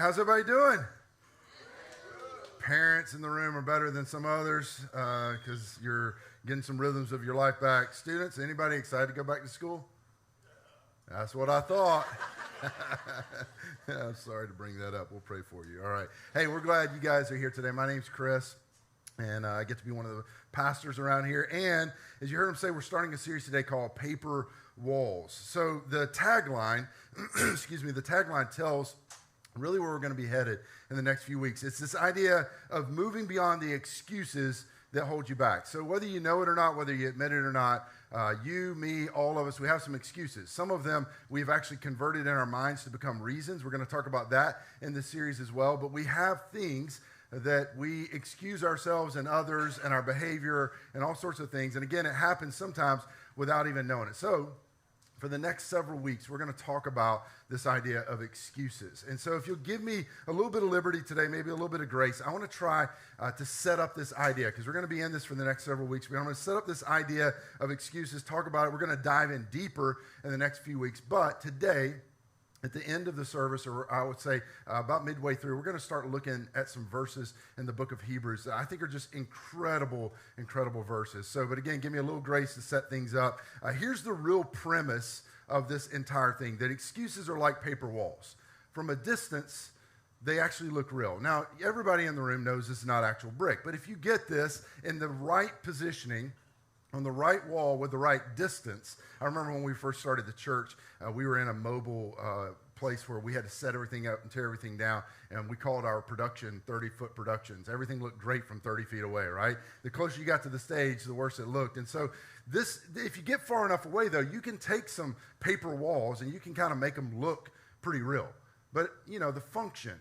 How's everybody doing? Parents in the room are better than some others because you're getting some rhythms of your life back. Students, anybody excited to go back to school? That's what I thought. I'm sorry to bring that up. We'll pray for you. All right. Hey, we're glad you guys are here today. My name's Chris, and I get to be one of the pastors around here. And as you heard him say, we're starting a series today called Paper Walls. So the tagline, the tagline tells really where we're going to be headed in the next few weeks. It's this idea of moving beyond the excuses that hold you back. So whether you know it or not, whether you admit it or not, you, me, all of us, we have some excuses. Some of them we've actually converted in our minds to become reasons. We're going to talk about that in this series as well. But we have things that we excuse ourselves and others and our behavior and all sorts of things. And again, it happens sometimes without even knowing it. So for the next several weeks, we're going to talk about this idea of excuses. And so if you'll give me a little bit of liberty today, maybe a little bit of grace, I want to try to set up this idea, because we're going to be in this for the next several weeks. I'm going to set up this idea of excuses, talk about it. We're going to dive in deeper in the next few weeks. But today, at the end of the service, or I would say about midway through, we're going to start looking at some verses in the book of Hebrews that I think are just incredible, incredible verses. So, but again, give me a little grace to set things up. Here's the real premise of this entire thing, that excuses are like paper walls. From a distance, they actually look real. Now, everybody in the room knows this is not actual brick, but if you get this in the right positioning, on the right wall with the right distance. I remember when we first started the church, we were in a mobile place where we had to set everything up and tear everything down, and we called our production 30-foot productions. Everything looked great from 30 feet away, right? The closer you got to the stage, the worse it looked. And so this, if you get far enough away, though, you can take some paper walls and you can kind of make them look pretty real. But, you know, the function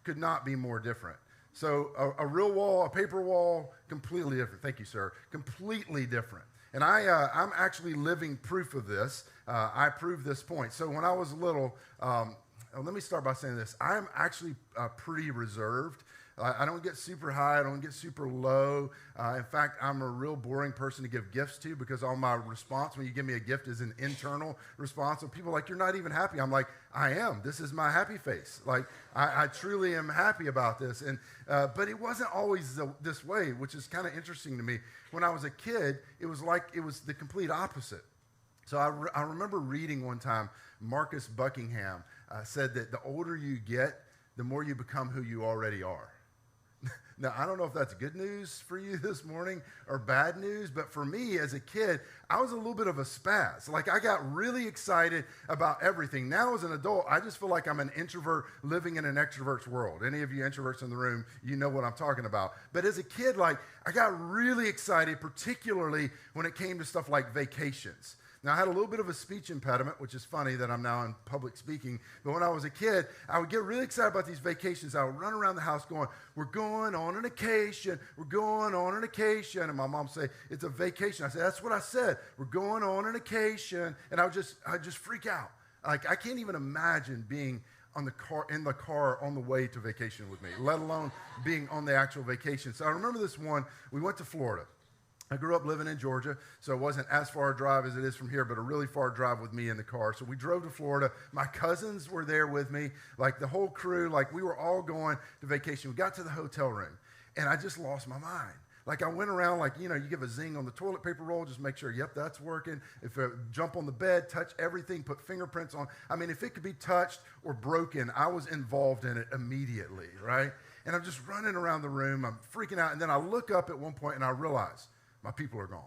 could not be more different. So a real wall, a paper wall, completely different. Thank you, sir. Completely different. And I'm actually living proof of this. I prove this point. So when I was little, let me start by saying this. I'm actually pretty reserved. I don't get super high. I don't get super low. In fact, I'm a real boring person to give gifts to, because all my response when you give me a gift is an internal response. So people are like, you're not even happy. I'm like, I am. This is my happy face. Like, I truly am happy about this. And but it wasn't always this way, which is kind of interesting to me. When I was a kid, it was the complete opposite. So I remember reading one time, Marcus Buckingham said that the older you get, the more you become who you already are. Now, I don't know if that's good news for you this morning or bad news, but for me as a kid, I was a little bit of a spaz. Like, I got really excited about everything. Now as an adult, I just feel like I'm an introvert living in an extrovert's world. Any of you introverts in the room, you know what I'm talking about. But as a kid, like, I got really excited, particularly when it came to stuff like vacations. Now, I had a little bit of a speech impediment, which is funny that I'm now in public speaking. But when I was a kid, I would get really excited about these vacations. I would run around the house going, we're going on an occasion. We're going on an occasion. And my mom would say, it's a vacation. I said, that's what I said. We're going on an occasion. And I'd just freak out. Like, I can't even imagine being in the car on the way to vacation with me, let alone being on the actual vacation. So I remember this one. We went to Florida. I grew up living in Georgia, so it wasn't as far a drive as it is from here, but a really far drive with me in the car. So we drove to Florida. My cousins were there with me, like the whole crew, like we were all going to vacation. We got to the hotel room, and I just lost my mind. Like I went around like, you give a zing on the toilet paper roll, just make sure, yep, that's working. If I jump on the bed, touch everything, put fingerprints on. I mean, if it could be touched or broken, I was involved in it immediately, right? And I'm just running around the room. I'm freaking out. And then I look up at one point and I realize my people are gone.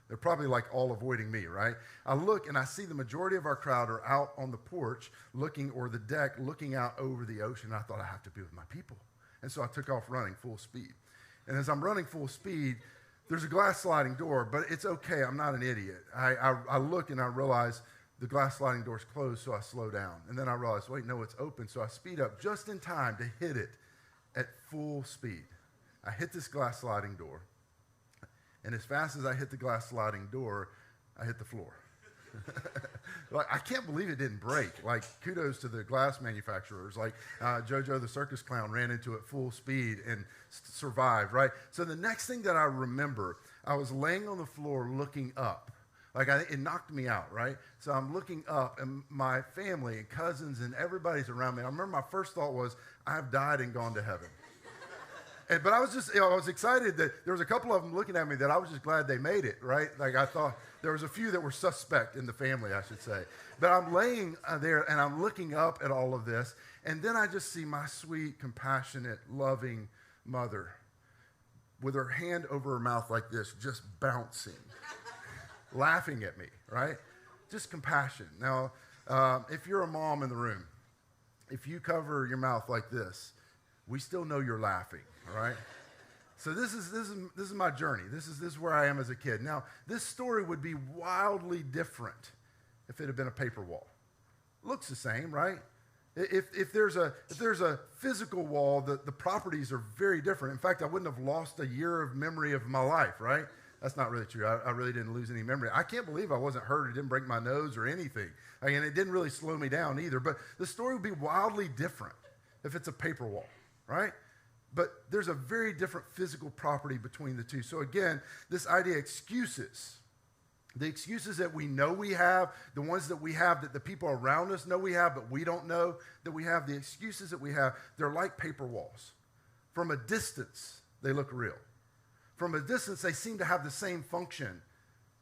They're probably like all avoiding me, right? I look and I see the majority of our crowd are out on the porch or the deck looking out over the ocean. I thought I have to be with my people. And so I took off running full speed. And as I'm running full speed, there's a glass sliding door, but it's okay. I'm not an idiot. I look and I realize the glass sliding door's closed, so I slow down. And then I realize, wait, no, it's open. So I speed up just in time to hit it at full speed. I hit this glass sliding door. And as fast as I hit the glass sliding door, I hit the floor. Like, I can't believe it didn't break. Like, kudos to the glass manufacturers. Like, JoJo the circus clown ran into it full speed and survived, right? So the next thing that I remember, I was laying on the floor looking up. Like, it knocked me out, right? So I'm looking up, and my family and cousins and everybody's around me. I remember my first thought was, I've died and gone to heaven. But I was just, I was excited that there was a couple of them looking at me that I was just glad they made it, right? Like I thought there was a few that were suspect in the family, I should say. But I'm laying there and I'm looking up at all of this. And then I just see my sweet, compassionate, loving mother with her hand over her mouth like this, just bouncing, laughing at me, right? Just compassion. Now, if you're a mom in the room, if you cover your mouth like this, we still know you're laughing. All right? So this is my journey. This is where I am as a kid. Now, this story would be wildly different if it had been a paper wall. Looks the same, right? If there's a physical wall, the properties are very different. In fact, I wouldn't have lost a year of memory of my life, right? That's not really true. I really didn't lose any memory. I can't believe I wasn't hurt. It didn't break my nose or anything. And it didn't really slow me down either. But the story would be wildly different if it's a paper wall, right? But there's a very different physical property between the two. So again, this idea excuses, the excuses that we know we have, the ones that we have that the people around us know we have, but we don't know that we have, the excuses that we have, they're like paper walls. From a distance, they look real. From a distance, they seem to have the same function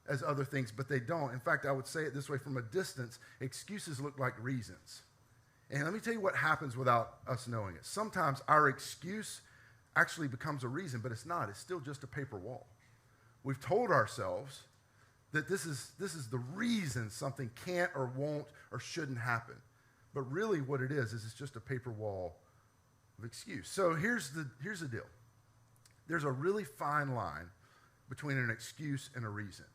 as other things, but they don't. In fact, I would say it this way, from a distance, excuses look like reasons. And let me tell you what happens without us knowing it. Sometimes our excuse actually becomes a reason, but it's not. It's still just a paper wall. We've told ourselves that this is the reason something can't or won't or shouldn't happen. But really what it is it's just a paper wall of excuse. So here's the deal. There's a really fine line between an excuse and a reason.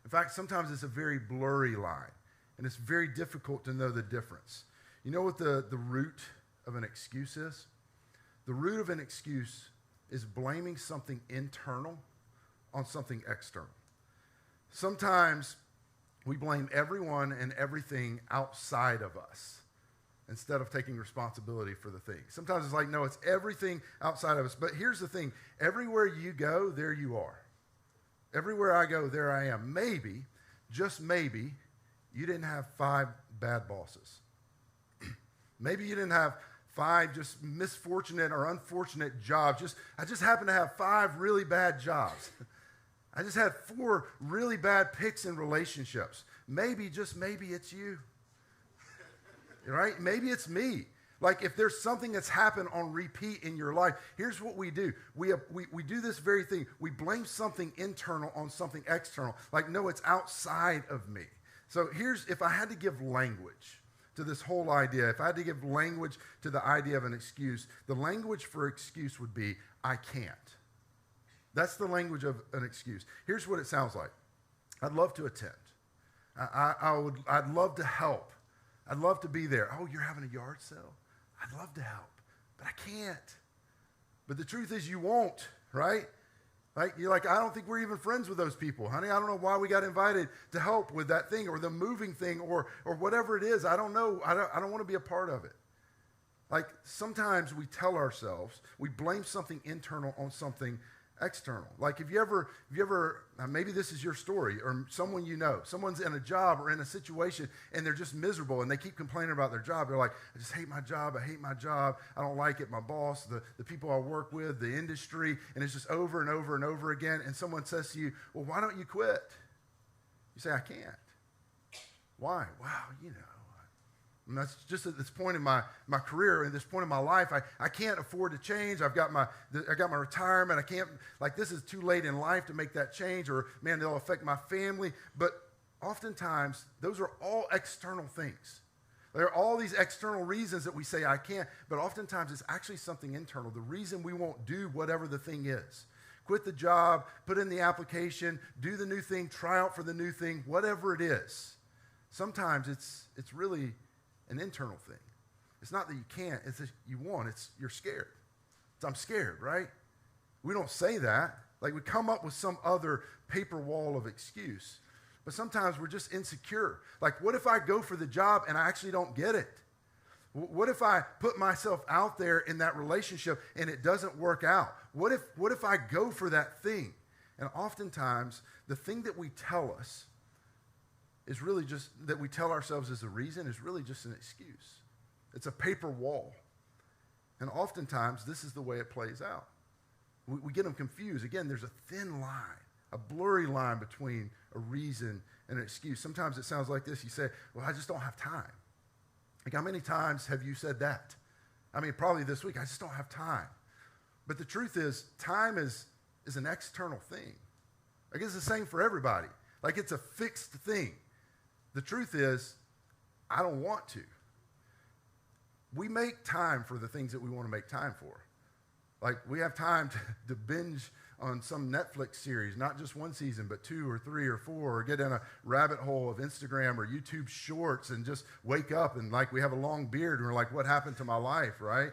In fact, sometimes it's a very blurry line, and it's very difficult to know the difference. You know what the root of an excuse is? The root of an excuse is blaming something internal on something external. Sometimes we blame everyone and everything outside of us instead of taking responsibility for the thing. Sometimes it's like, no, it's everything outside of us. But here's the thing. Everywhere you go, there you are. Everywhere I go, there I am. Maybe, just maybe, you didn't have 5 bad bosses. Maybe you didn't have 5 just misfortunate or unfortunate jobs. I just happen to have 5 really bad jobs. I just had 4 really bad picks in relationships. Maybe, just maybe it's you. Right? Maybe it's me. Like if there's something that's happened on repeat in your life, here's what we do. We do this very thing. We blame something internal on something external. Like, no, it's outside of me. So if I had to give language to this whole idea, if I had to give language to the idea of an excuse, the language for excuse would be, I can't. That's the language of an excuse. Here's what it sounds like. I'd love to attend. I'd love to help. I'd love to be there. Oh, you're having a yard sale? I'd love to help, but I can't. But the truth is you won't, right? Like, you're like, I don't think we're even friends with those people. Honey, I don't know why we got invited to help with that thing or the moving thing or whatever it is. I don't know. I don't want to be a part of it. Like, sometimes we tell ourselves, we blame something internal on something external. Like if you ever, maybe this is your story or someone you know, someone's in a job or in a situation and they're just miserable and they keep complaining about their job. They're like, I just hate my job. I hate my job. I don't like it. My boss, the people I work with, the industry, and it's just over and over and over again. And someone says to you, well, why don't you quit? You say, I can't. Why? Wow, and that's just at this point in my career, at this point in my life, I can't afford to change. I got my retirement. I can't, like, this is too late in life to make that change, or man, they'll affect my family. But oftentimes, those are all external things. There are all these external reasons that we say I can't, but oftentimes it's actually something internal. The reason we won't do whatever the thing is. Quit the job, put in the application, do the new thing, try out for the new thing, whatever it is. Sometimes it's really an internal thing. It's not that you can't, it's that you want, it's you're scared. I'm scared, right? We don't say that. Like we come up with some other paper wall of excuse. But sometimes we're just insecure. Like what if I go for the job and I actually don't get it? What if I put myself out there in that relationship and it doesn't work out? What if I go for that thing? And oftentimes the thing that we tell us is really just, that we tell ourselves as a reason, is really just an excuse. It's a paper wall. And oftentimes, this is the way it plays out. We get them confused. Again, there's a thin line, a blurry line between a reason and an excuse. Sometimes it sounds like this. You say, well, I just don't have time. Like, how many times have you said that? I mean, probably this week, I just don't have time. But the truth is, time is an external thing. Like, it's the same for everybody. Like, it's a fixed thing. The truth is, I don't want to. We make time for the things that we want to make time for. Like, we have time to binge on some Netflix series, not just one season, but 2 or 3 or 4, or get in a rabbit hole of Instagram or YouTube shorts and just wake up and like we have a long beard and we're like, what happened to my life, right?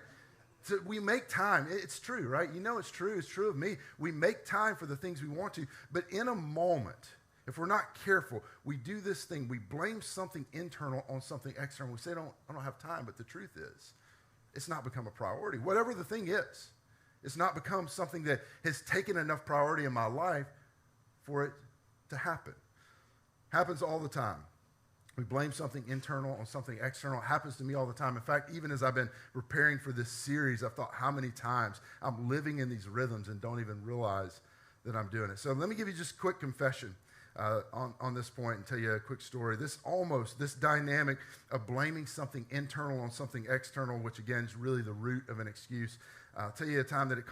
So we make time. It's true, right? You know it's true. It's true of me. We make time for the things we want to, but in a moment, if we're not careful, we do this thing. We blame something internal on something external. We say, I don't have time, but the truth is, it's not become a priority. Whatever the thing is, it's not become something that has taken enough priority in my life for it to happen. Happens all the time. We blame something internal on something external. It happens to me all the time. In fact, even as I've been preparing for this series, I've thought how many times I'm living in these rhythms and don't even realize that I'm doing it. So let me give you just a quick confession. On this point and tell you a quick story. This dynamic of blaming something internal on something external, which again is really the root of an excuse. I'll tell you a time that it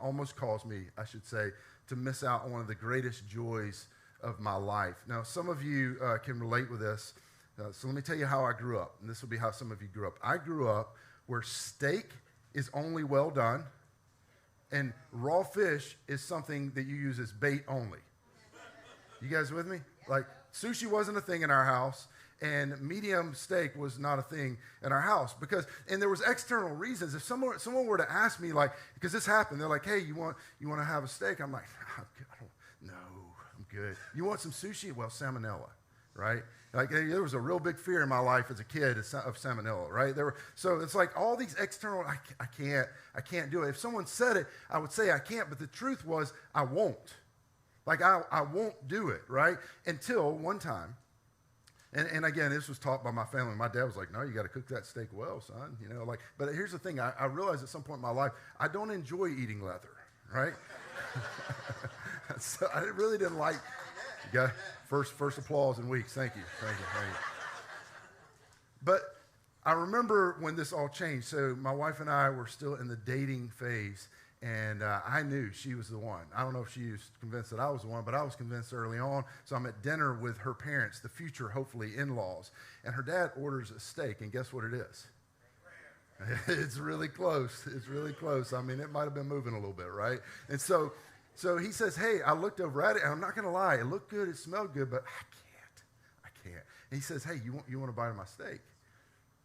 almost caused me, I should say, to miss out on one of the greatest joys of my life. Now, some of you can relate with this. So let me tell you how I grew up, and this will be how some of you grew up. I grew up where steak is only well done, and raw fish is something that you use as bait only. You guys with me? Like, sushi wasn't a thing in our house, and medium steak was not a thing in our house and there was external reasons. If someone were to ask me, like, because this happened, they're like, hey, you want to have a steak? I'm like, no, I'm good. You want some sushi? Well, salmonella, right? Like, there was a real big fear in my life as a kid of salmonella, right? So it's like all these external, I can't do it. If someone said it, I would say I can't, but the truth was I won't. Like, I won't do it, right? Until one time, and again, this was taught by my family. My dad was like, no, you got to cook that steak well, son. But here's the thing. I realized at some point in my life, I don't enjoy eating leather, right? So I really didn't like, you got first applause in weeks. Thank you. But I remember when this all changed. So my wife and I were still in the dating phase. And I knew she was the one. I don't know if she was convinced that I was the one, but I was convinced early on. So I'm at dinner with her parents, the future, hopefully, in-laws. And her dad orders a steak, and guess what it is? It's really close. It's really close. I mean, it might have been moving a little bit, right? And so he says, hey, I looked over at it, and I'm not going to lie. It looked good. It smelled good, but I can't. And he says, hey, you want a bite of my steak?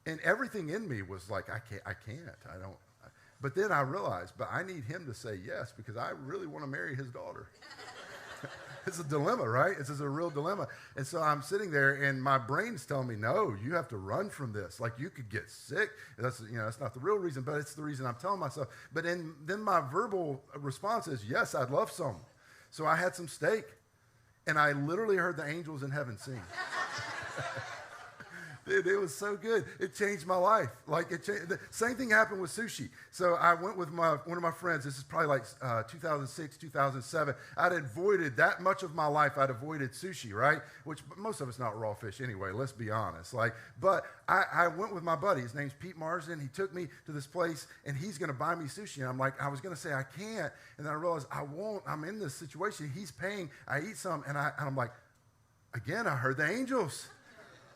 And everything in me was like, I can't. I don't. But then I realized, but I need him to say yes because I really want to marry his daughter. It's a dilemma, right? It's a real dilemma. And so I'm sitting there, and my brain's telling me, no, you have to run from this. Like, you could get sick. That's not the real reason, but it's the reason I'm telling myself. But then my verbal response is, yes, I'd love some. So I had some steak, and I literally heard the angels in heaven sing. Dude, it was so good. It changed my life. The same thing happened with sushi. So I went with one of my friends. This is probably like 2006, 2007. I'd avoided that much of my life. I'd avoided sushi, right? Which most of it's not raw fish anyway. Let's be honest. But I went with my buddy. His name's Pete Marsden. He took me to this place, and he's going to buy me sushi. And I'm like, I was going to say I can't, and then I realized I won't. I'm in this situation. He's paying. I eat some, and I'm like, again, I heard the angels.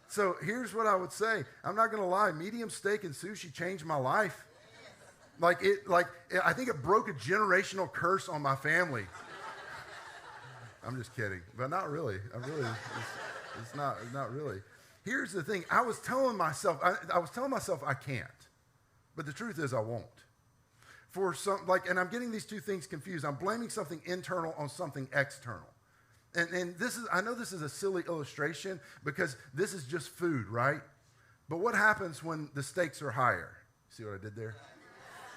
So here's what I would say. I'm not going to lie. Medium steak and sushi changed my life. I think it broke a generational curse on my family. I'm just kidding, but not really. It's not really. Here's the thing. I was telling myself I can't, but the truth is I won't. And I'm getting these two things confused. I'm blaming something internal on something external. And I know this is a silly illustration because this is just food, right? But what happens when the stakes are higher? See what I did there?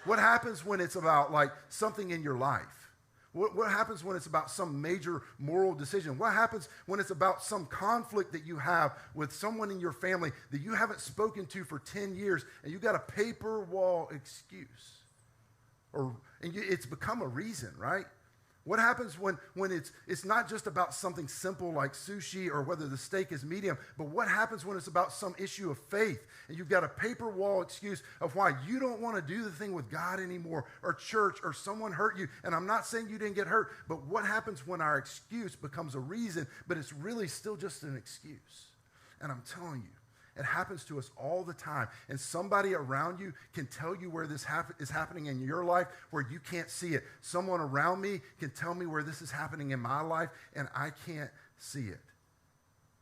What happens when it's about something in your life? What happens when it's about some major moral decision? What happens when it's about some conflict that you have with someone in your family that you haven't spoken to for 10 years and you got a paper wall excuse? It's become a reason, right? What happens when it's not just about something simple like sushi or whether the steak is medium, but what happens when it's about some issue of faith and you've got a paper wall excuse of why you don't want to do the thing with God anymore or church or someone hurt you? And I'm not saying you didn't get hurt, but what happens when our excuse becomes a reason, but it's really still just an excuse? And I'm telling you, it happens to us all the time. And somebody around you can tell you where this is happening in your life where you can't see it. Someone around me can tell me where this is happening in my life, and I can't see it.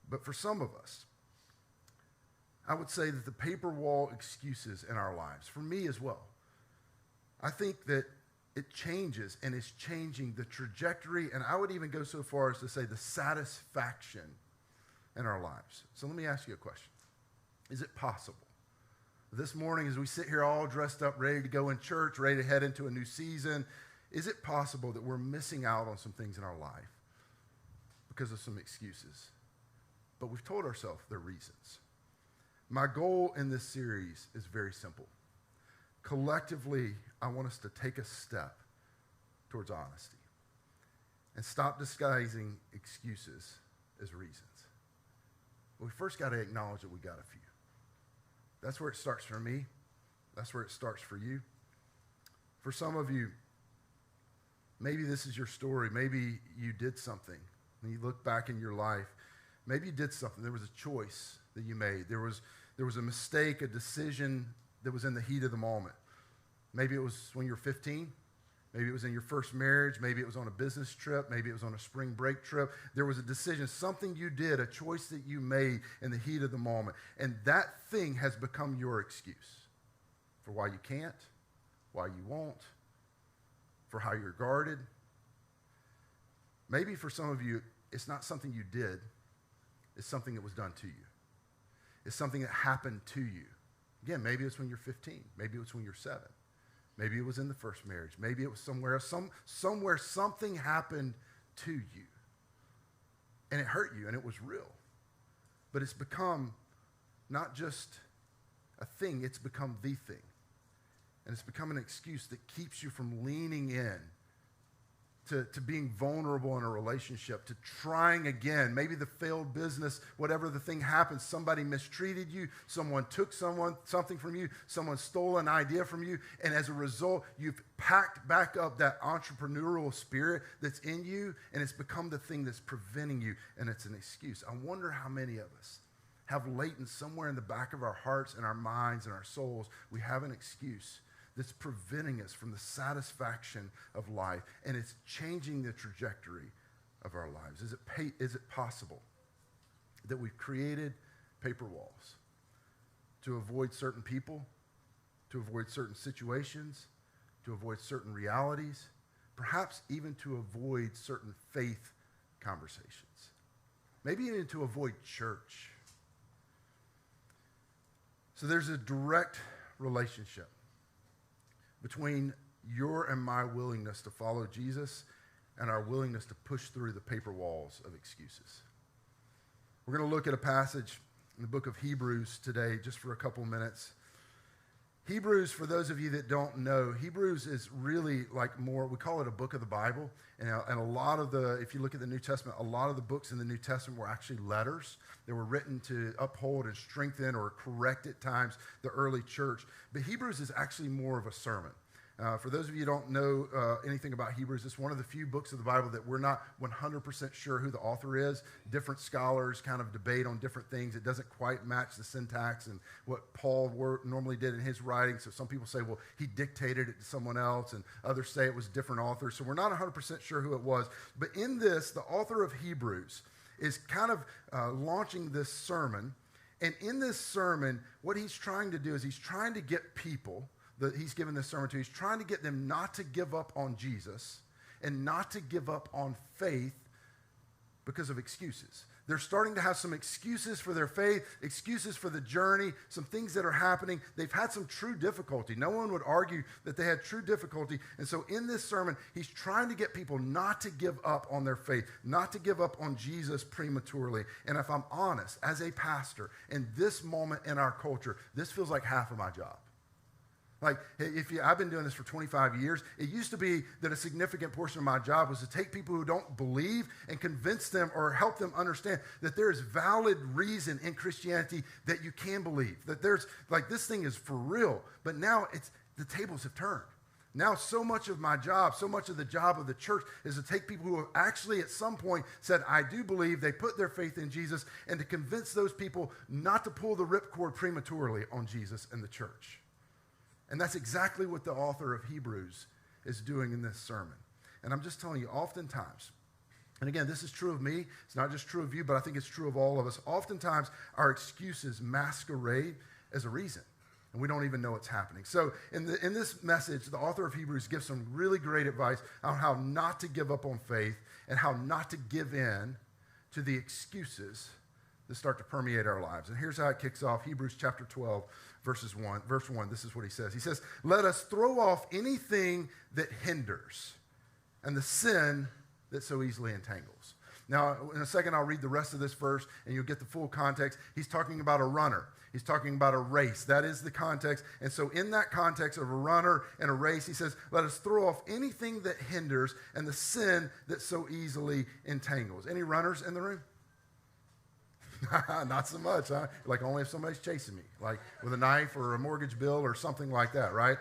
But for some of us, I would say that the paper wall excuses in our lives, for me as well, I think that it changes and is changing the trajectory, and I would even go so far as to say the satisfaction in our lives. So let me ask you a question. Is it possible this morning as we sit here all dressed up, ready to go in church, ready to head into a new season, is it possible that we're missing out on some things in our life because of some excuses? But we've told ourselves they're reasons. My goal in this series is very simple. Collectively, I want us to take a step towards honesty and stop disguising excuses as reasons. We first got to acknowledge that we got a few. That's where it starts for me. That's where it starts for you. For some of you, maybe this is your story. Maybe you did something. When you look back in your life, maybe you did something. There was a choice that you made. There was a mistake, a decision that was in the heat of the moment. Maybe it was when you were 15. Maybe it was in your first marriage. Maybe it was on a business trip. Maybe it was on a spring break trip. There was a decision, something you did, a choice that you made in the heat of the moment. And that thing has become your excuse for why you can't, why you won't, for how you're guarded. Maybe for some of you, it's not something you did. It's something that was done to you. It's something that happened to you. Again, maybe it's when you're 15. Maybe it's when you're 7. Maybe it was in the first marriage. Maybe it was somewhere else. Somewhere something happened to you. And it hurt you, and it was real. But it's become not just a thing, it's become the thing. And it's become an excuse that keeps you from leaning in to being vulnerable in a relationship, to trying again. Maybe the failed business, whatever the thing happens, somebody mistreated you, someone took something from you, someone stole an idea from you, and as a result, you've packed back up that entrepreneurial spirit that's in you, and it's become the thing that's preventing you, and it's an excuse. I wonder how many of us have latent somewhere in the back of our hearts and our minds and our souls, we have an excuse that's preventing us from the satisfaction of life, and it's changing the trajectory of our lives. Is it possible that we've created paper walls to avoid certain people, to avoid certain situations, to avoid certain realities, perhaps even to avoid certain faith conversations. Maybe even to avoid church. So there's a direct relationship between your and my willingness to follow Jesus and our willingness to push through the paper walls of excuses. We're going to look at a passage in the book of Hebrews today, just for a couple minutes. Hebrews, for those of you that don't know, Hebrews is really like more, we call it a book of the Bible. And a lot of if you look at the New Testament, a lot of the books in the New Testament were actually letters. They were written to uphold and strengthen or correct at times the early church. But Hebrews is actually more of a sermon. For those of you who don't know anything about Hebrews, it's one of the few books of the Bible that we're not 100% sure who the author is. Different scholars kind of debate on different things. It doesn't quite match the syntax and what Paul normally did in his writing. So some people say, well, he dictated it to someone else, and others say it was different authors. So we're not 100% sure who it was. But in this, the author of Hebrews is kind of launching this sermon. And in this sermon, what he's trying to do is he's trying to get people that he's given this sermon to, he's trying to get them not to give up on Jesus and not to give up on faith because of excuses. They're starting to have some excuses for their faith, excuses for the journey, some things that are happening. They've had some true difficulty. No one would argue that they had true difficulty. And so in this sermon, he's trying to get people not to give up on their faith, not to give up on Jesus prematurely. And if I'm honest, as a pastor, in this moment in our culture, this feels like half of my job. Like, I've been doing this for 25 years. It used to be that a significant portion of my job was to take people who don't believe and convince them or help them understand that there is valid reason in Christianity that you can believe. That there's, like, this thing is for real. But now the tables have turned. Now so much of my job, so much of the job of the church is to take people who have actually at some point said, I do believe, they put their faith in Jesus, and to convince those people not to pull the ripcord prematurely on Jesus and the church. And that's exactly what the author of Hebrews is doing in this sermon. And I'm just telling you, oftentimes, and again, this is true of me, it's not just true of you, but I think it's true of all of us. Oftentimes, our excuses masquerade as a reason, and we don't even know what's happening. So in this message, the author of Hebrews gives some really great advice on how not to give up on faith and how not to give in to the excuses that start to permeate our lives. And here's how it kicks off. Hebrews chapter 12, verse 1, this is what he says. He says, let us throw off anything that hinders and the sin that so easily entangles. Now, in a second, I'll read the rest of this verse, and you'll get the full context. He's talking about a runner. He's talking about a race. That is the context. And so in that context of a runner and a race, he says, let us throw off anything that hinders and the sin that so easily entangles. Any runners in the room? Not so much, huh? Like only if somebody's chasing me, like with a knife or a mortgage bill or something like that, right?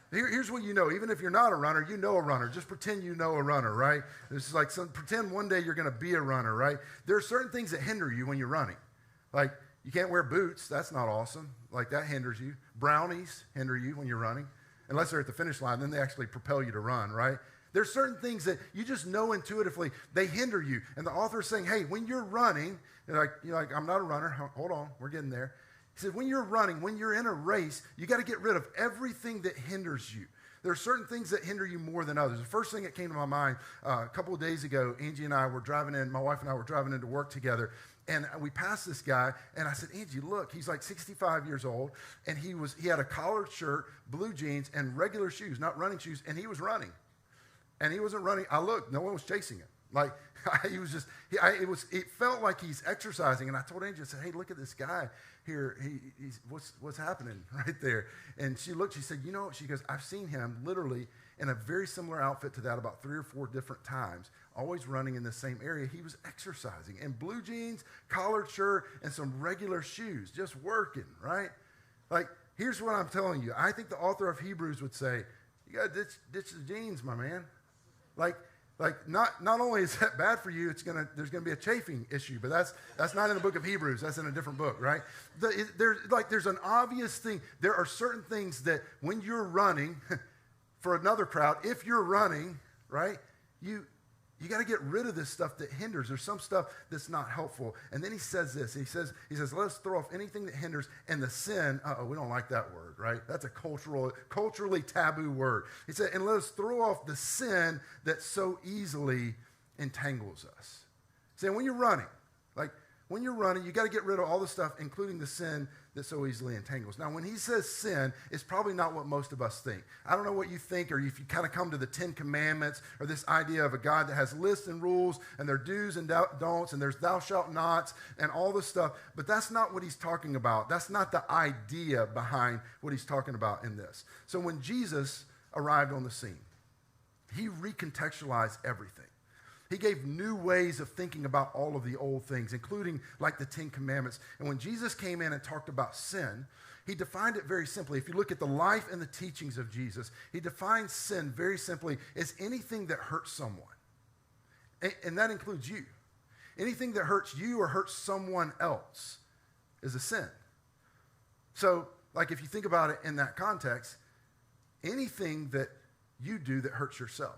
Here's what you know. Even if you're not a runner, you know a runner. Just pretend you know a runner, right? This is like pretend one day you're going to be a runner, right? There are certain things that hinder you when you're running. Like you can't wear boots. That's not awesome. Like that hinders you. Brownies hinder you when you're running. Unless they're at the finish line, then they actually propel you to run, right? There's certain things that you just know intuitively, they hinder you. And the author is saying, hey, when you're running, you're like, I'm not a runner. Hold on, we're getting there. He said, when you're running, when you're in a race, you got to get rid of everything that hinders you. There are certain things that hinder you more than others. The first thing that came to my mind a couple of days ago, Angie and I were driving in, my wife and I were driving into work together, and we passed this guy, and I said, Angie, look, he's like 65 years old, and he had a collared shirt, blue jeans, and regular shoes, not running shoes, and he was running. And he wasn't running. I looked, no one was chasing him. Like, he was just, it felt like he's exercising. And I told Angie, I said, hey, look at this guy here. What's happening right there? And she looked, she said, you know, she goes, I've seen him literally in a very similar outfit to that about 3 or 4 different times, always running in the same area. He was exercising in blue jeans, collared shirt, and some regular shoes, just working, right? Like, here's what I'm telling you. I think the author of Hebrews would say, you got to ditch the jeans, my man. Like not only is that bad for you, there's gonna be a chafing issue, but that's not in the book of Hebrews. That's in a different book, right? There's an obvious thing. There are certain things that when you're running, for another crowd, if you're running, right, you got to get rid of this stuff that hinders. There's some stuff that's not helpful. And then he says this. He says, let us throw off anything that hinders and the sin. We don't like that word, right? That's a culturally taboo word. He said, and let us throw off the sin that so easily entangles us. Saying when you're running, you got to get rid of all the stuff, including the sin that so easily entangles. Now, when he says sin, it's probably not what most of us think. I don't know what you think, or if you kind of come to the 10 Commandments, or this idea of a God that has lists and rules, and there are do's and don'ts, and there's thou shalt nots, and all this stuff. But that's not what he's talking about. That's not the idea behind what he's talking about in this. So when Jesus arrived on the scene, he recontextualized everything. He gave new ways of thinking about all of the old things, including like the 10 Commandments. And when Jesus came in and talked about sin, he defined it very simply. If you look at the life and the teachings of Jesus, he defines sin very simply as anything that hurts someone. And that includes you. Anything that hurts you or hurts someone else is a sin. So, like if you think about it in that context, anything that you do that hurts yourself,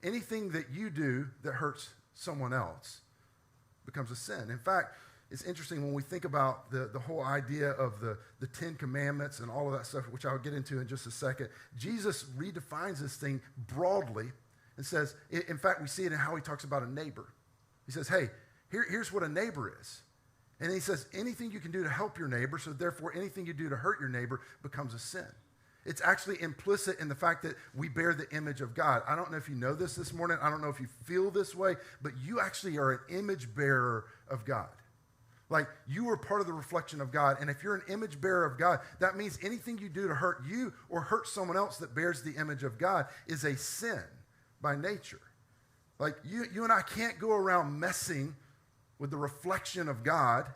anything that you do that hurts someone else becomes a sin. In fact, it's interesting when we think about the whole idea of the 10 Commandments and all of that stuff, which I'll get into in just a second. Jesus redefines this thing broadly and says, in fact, we see it in how he talks about a neighbor. He says, hey, here's what a neighbor is. And he says, anything you can do to help your neighbor, so therefore anything you do to hurt your neighbor becomes a sin. It's actually implicit in the fact that we bear the image of God. I don't know if you know this morning. I don't know if you feel this way, but you actually are an image bearer of God. Like, you are part of the reflection of God. And if you're an image bearer of God, that means anything you do to hurt you or hurt someone else that bears the image of God is a sin by nature. Like, you and I can't go around messing with the reflection of God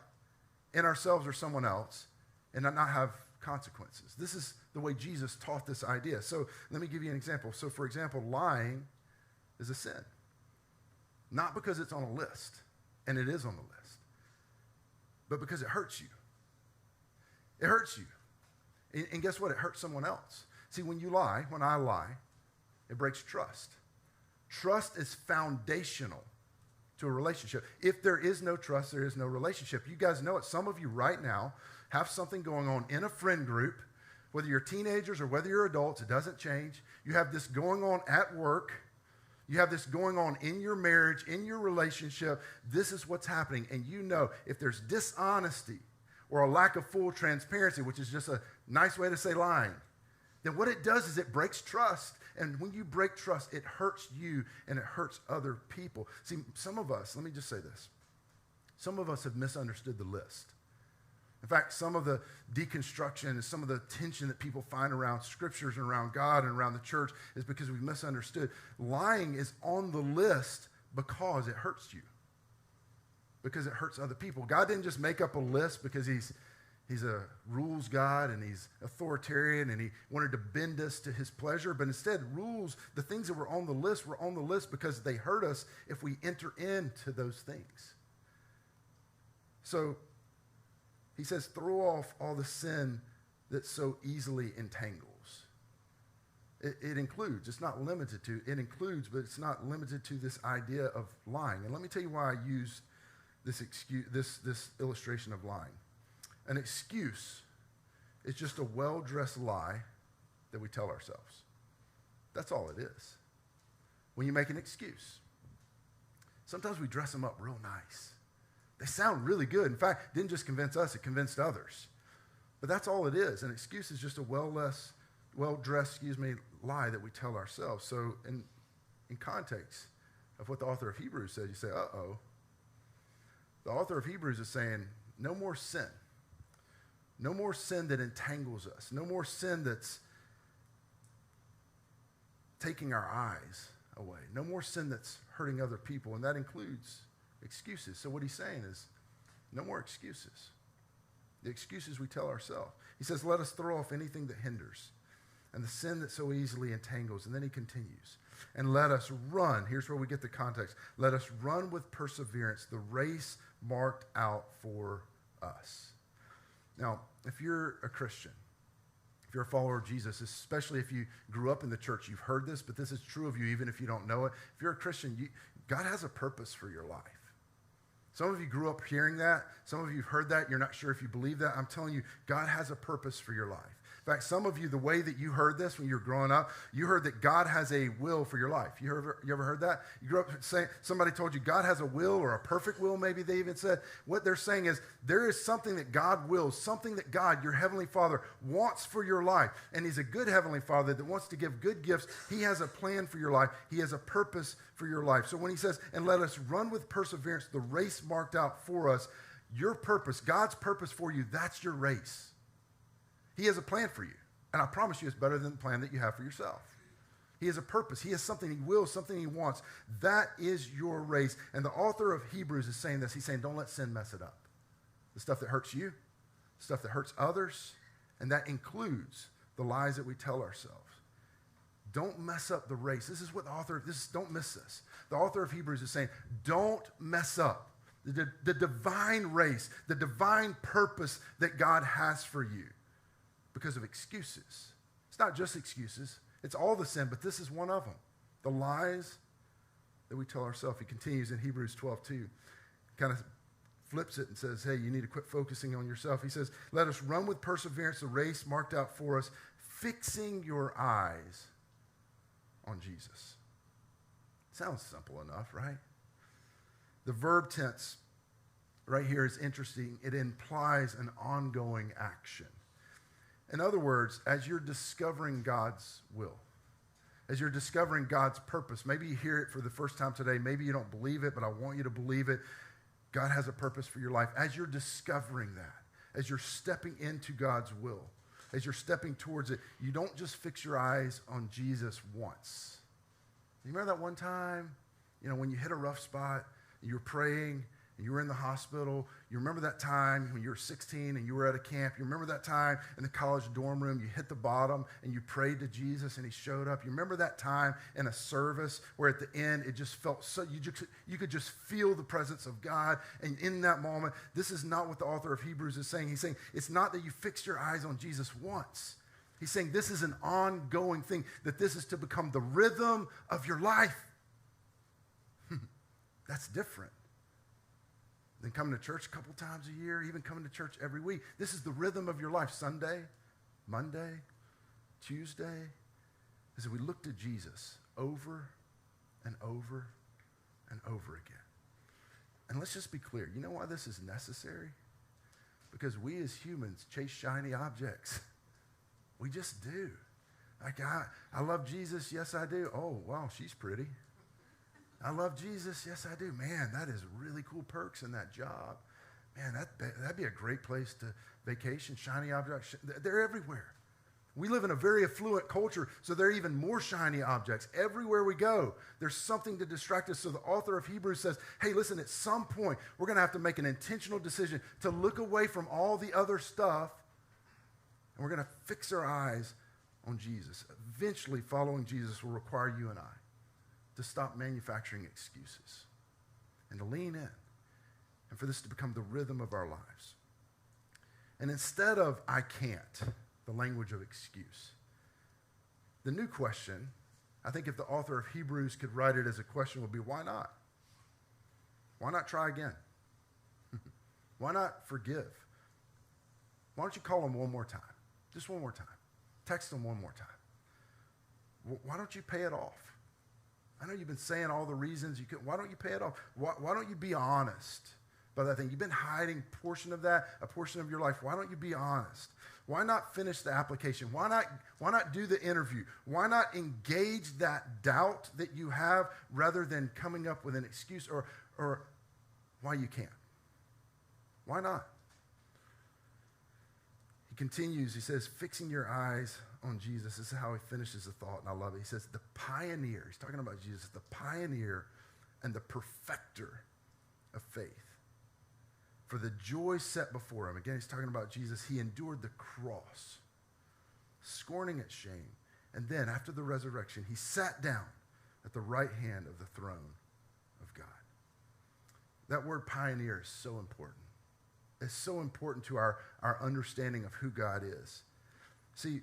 in ourselves or someone else and not have consequences. This is the way Jesus taught this idea. So let me give you an example. So for example, lying is a sin. Not because it's on a list, and it is on the list, but because it hurts you. It hurts you. And guess what? It hurts someone else. See, when I lie, it breaks trust. Trust is foundational to a relationship. If there is no trust, there is no relationship. You guys know it. Some of you right now have something going on in a friend group, whether you're teenagers or whether you're adults, it doesn't change. You have this going on at work. You have this going on in your marriage, in your relationship. This is what's happening. And you know if there's dishonesty or a lack of full transparency, which is just a nice way to say lying, then what it does is it breaks trust. And when you break trust, it hurts you and it hurts other people. See, some of us, let me just say this. Some of us have misunderstood the list. In fact, some of the deconstruction and some of the tension that people find around scriptures and around God and around the church is because we've misunderstood. Lying is on the list because it hurts you, because it hurts other people. God didn't just make up a list because he's a rules God and he's authoritarian and he wanted to bend us to his pleasure, but instead rules, the things that were on the list because they hurt us if we enter into those things. So he says, throw off all the sin that so easily entangles. It includes, it's not limited to, it includes, but it's not limited to this idea of lying. And let me tell you why I use this illustration of lying. An excuse is just a well-dressed lie that we tell ourselves. That's all it is. When you make an excuse, sometimes we dress them up real nice. They sound really good. In fact, it didn't just convince us, it convinced others. But that's all it is. An excuse is just a well-dressed, lie that we tell ourselves. So in context of what the author of Hebrews says, you say, uh-oh. The author of Hebrews is saying, no more sin. No more sin that entangles us. No more sin that's taking our eyes away. No more sin that's hurting other people, and that includes excuses. So what he's saying is, no more excuses. The excuses we tell ourselves. He says, let us throw off anything that hinders and the sin that so easily entangles. And then he continues, and let us run. Here's where we get the context. Let us run with perseverance the race marked out for us. Now, if you're a Christian, if you're a follower of Jesus, especially if you grew up in the church, you've heard this, but this is true of you even if you don't know it. If you're a Christian, God has a purpose for your life. Some of you grew up hearing that. Some of you have heard that. You're not sure if you believe that. I'm telling you, God has a purpose for your life. In fact, some of you, the way that you heard this when you were growing up, you heard that God has a will for your life. You ever heard that? You grew up saying, somebody told you God has a will, or a perfect will, maybe they even said. What they're saying is there is something that God wills, something that God, your Heavenly Father, wants for your life. And He's a good Heavenly Father that wants to give good gifts. He has a plan for your life. He has a purpose for your life. So when He says, and let us run with perseverance the race marked out for us, your purpose, God's purpose for you, that's your race. He has a plan for you. And I promise you it's better than the plan that you have for yourself. He has a purpose. He has something He wills, something He wants. That is your race. And the author of Hebrews is saying this. He's saying, don't let sin mess it up. The stuff that hurts you, the stuff that hurts others, and that includes the lies that we tell ourselves. Don't mess up the race. This is what the author, don't miss this. The author of Hebrews is saying, don't mess up the divine race, the divine purpose that God has for you. Because of excuses. It's not just excuses. It's all the sin, but this is one of them. The lies that we tell ourselves. He continues in Hebrews 12:2. Kind of flips it and says, hey, you need to quit focusing on yourself. He says, let us run with perseverance the race marked out for us, fixing your eyes on Jesus. Sounds simple enough, right? The verb tense right here is interesting. It implies an ongoing action. In other words, as you're discovering God's will, as you're discovering God's purpose, maybe you hear it for the first time today, maybe you don't believe it, but I want you to believe it. God has a purpose for your life. As you're discovering that, as you're stepping into God's will, as you're stepping towards it, you don't just fix your eyes on Jesus once. You remember that one time, when you hit a rough spot, you were praying, and you were in the hospital. You remember that time when you were 16 and you were at a camp. You remember that time in the college dorm room, you hit the bottom and you prayed to Jesus and He showed up. You remember that time in a service where at the end it just felt so, you could just feel the presence of God. And in that moment, this is not what the author of Hebrews is saying. He's saying it's not that you fixed your eyes on Jesus once. He's saying this is an ongoing thing, that this is to become the rhythm of your life. That's different than coming to church a couple times a year, even coming to church every week. This is the rhythm of your life. Sunday, Monday, Tuesday. As we look to Jesus over and over and over again. And let's just be clear. You know why this is necessary? Because we as humans chase shiny objects. We just do. Like, I love Jesus. Yes, I do. Oh, wow, she's pretty. I love Jesus. Yes, I do. Man, that is really cool perks in that job. Man, that'd be a great place to vacation. Shiny objects, they're everywhere. We live in a very affluent culture, so there are even more shiny objects. Everywhere we go, there's something to distract us. So the author of Hebrews says, hey, listen, at some point, we're going to have to make an intentional decision to look away from all the other stuff, and we're going to fix our eyes on Jesus. Eventually, following Jesus will require you and I to stop manufacturing excuses and to lean in and for this to become the rhythm of our lives. And instead of I can't, the language of excuse, the new question, I think if the author of Hebrews could write it as a question, would be why not? Why not try again? Why not forgive? Why don't you call them one more time? Just one more time. Text them one more time. Why don't you pay it off? I know you've been saying all the reasons you could. Why don't you pay it off? Why don't you be honest about that thing? You've been hiding a portion of that, a portion of your life. Why don't you be honest? Why not finish the application? Why not do the interview? Why not engage that doubt that you have rather than coming up with an excuse or why you can't? Why not? He continues, he says, fixing your eyes on Jesus. This is how he finishes the thought, and I love it. He says, the pioneer, he's talking about Jesus, the pioneer and the perfecter of faith. For the joy set before him, again, he's talking about Jesus, he endured the cross, scorning its shame. And then, after the resurrection, he sat down at the right hand of the throne of God. That word pioneer is so important. It's so important to our understanding of who God is. See,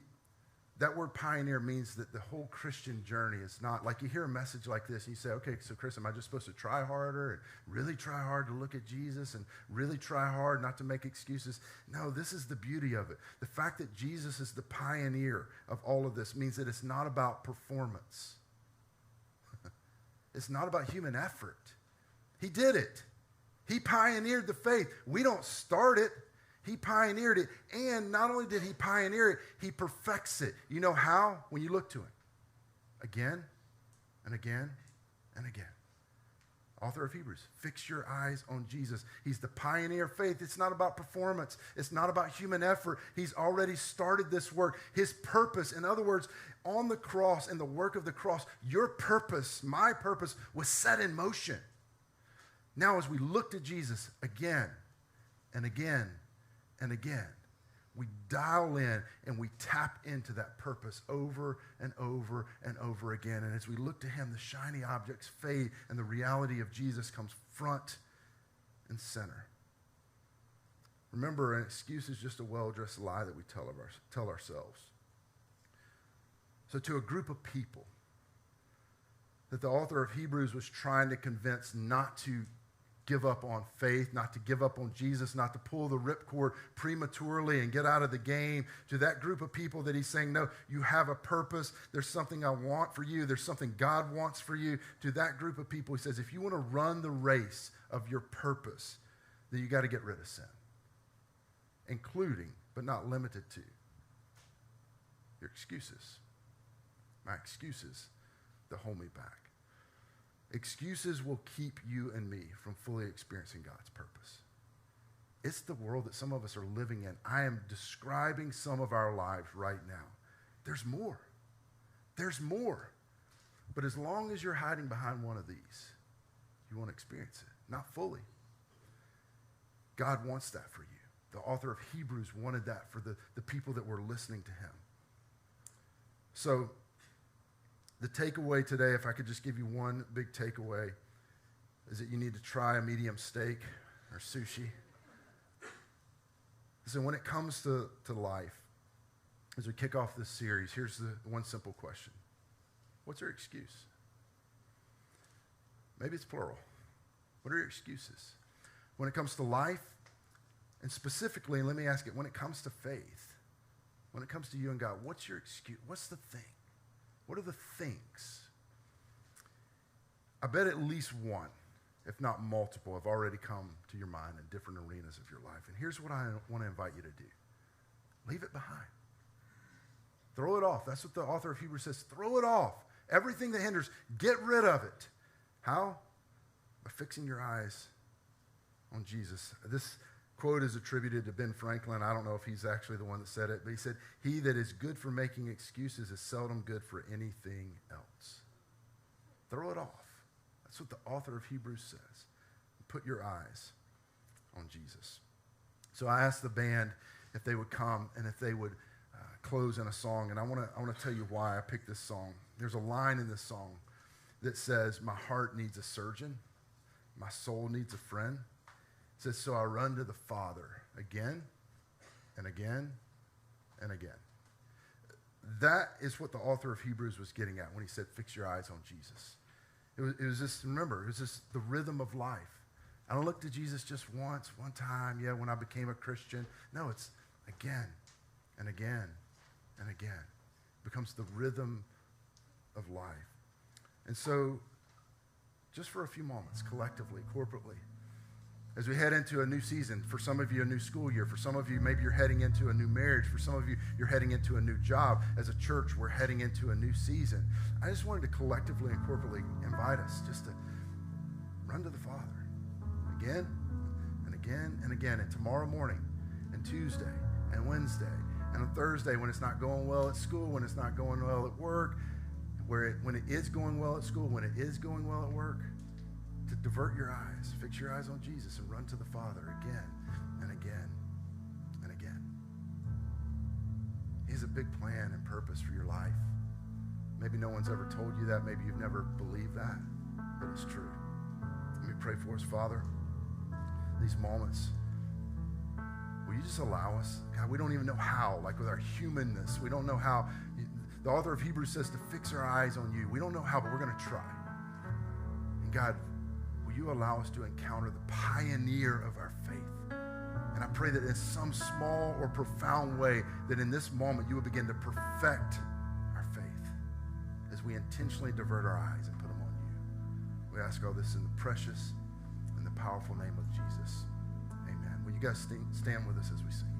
that word pioneer means that the whole Christian journey is not like you hear a message like this and you say, okay, so Chris, am I just supposed to try harder and really try hard to look at Jesus and really try hard not to make excuses? No, this is the beauty of it. The fact that Jesus is the pioneer of all of this means that it's not about performance. It's not about human effort. He did it. He pioneered the faith. We don't start it. He pioneered it, and not only did he pioneer it, he perfects it. You know how? When you look to him. Again and again and again. Author of Hebrews, fix your eyes on Jesus. He's the pioneer of faith. It's not about performance. It's not about human effort. He's already started this work. His purpose, in other words, on the cross and the work of the cross, your purpose, my purpose, was set in motion. Now as we look to Jesus again and again and again, we dial in and we tap into that purpose over and over and over again. And as we look to him, the shiny objects fade and the reality of Jesus comes front and center. Remember, an excuse is just a well-dressed lie that we tell ourselves. So to a group of people that the author of Hebrews was trying to convince not to give up on faith, not to give up on Jesus, not to pull the ripcord prematurely and get out of the game, to that group of people that he's saying, no, you have a purpose. There's something I want for you. There's something God wants for you. To that group of people, he says, if you want to run the race of your purpose, then you got to get rid of sin, including, but not limited to, your excuses. My excuses that hold me back. Excuses will keep you and me from fully experiencing God's purpose. It's the world that some of us are living in. I am describing some of our lives right now. There's more. There's more. But as long as you're hiding behind one of these, you won't experience it. Not fully. God wants that for you. The author of Hebrews wanted that for the people that were listening to him. So, the takeaway today, if I could just give you one big takeaway, is that you need to try a medium steak or sushi. So when it comes to life, as we kick off this series, here's the one simple question. What's your excuse? Maybe it's plural. What are your excuses? When it comes to life, and specifically, let me ask it, when it comes to faith, when it comes to you and God, what's your excuse? What's the thing? What are the things? I bet at least one, if not multiple, have already come to your mind in different arenas of your life. And here's what I want to invite you to do. Leave it behind. Throw it off. That's what the author of Hebrews says. Throw it off. Everything that hinders, get rid of it. How? By fixing your eyes on Jesus. This quote is attributed to Ben Franklin. I don't know if he's actually the one that said it, but he said, he that is good for making excuses is seldom good for anything else. Throw it off. That's what the author of Hebrews says. Put your eyes on Jesus. So I asked the band if they would come and if they would close in a song, and I want to tell you why I picked this song. There's a line in this song that says, my heart needs a surgeon, my soul needs a friend. It says, so I run to the Father again and again and again. That is what the author of Hebrews was getting at when he said, fix your eyes on Jesus. It was just, remember, it was just the rhythm of life. I don't look to Jesus just once, one time, when I became a Christian. No, it's again and again and again. It becomes the rhythm of life. And so, just for a few moments, collectively, corporately, as we head into a new season, for some of you, a new school year. For some of you, maybe you're heading into a new marriage. For some of you, you're heading into a new job. As a church, we're heading into a new season. I just wanted to collectively and corporately invite us just to run to the Father again and again and again. And tomorrow morning and Tuesday and Wednesday and on Thursday when it's not going well at school, when it's not going well at work, when it is going well at school, when it is going well at work, to divert your eyes, fix your eyes on Jesus and run to the Father again and again and again. He has a big plan and purpose for your life. Maybe no one's ever told you that. Maybe you've never believed that, but it's true. Let me pray for us, Father. These moments, will you just allow us? God, we don't even know how, like with our humanness, we don't know how The author of Hebrews says to fix our eyes on you. We don't know how, but we're going to try. And God, will you allow us to encounter the pioneer of our faith? And I pray that in some small or profound way, that in this moment you will begin to perfect our faith as we intentionally divert our eyes and put them on you. We ask all this in the precious and the powerful name of Jesus. Amen. Will you guys stand with us as we sing?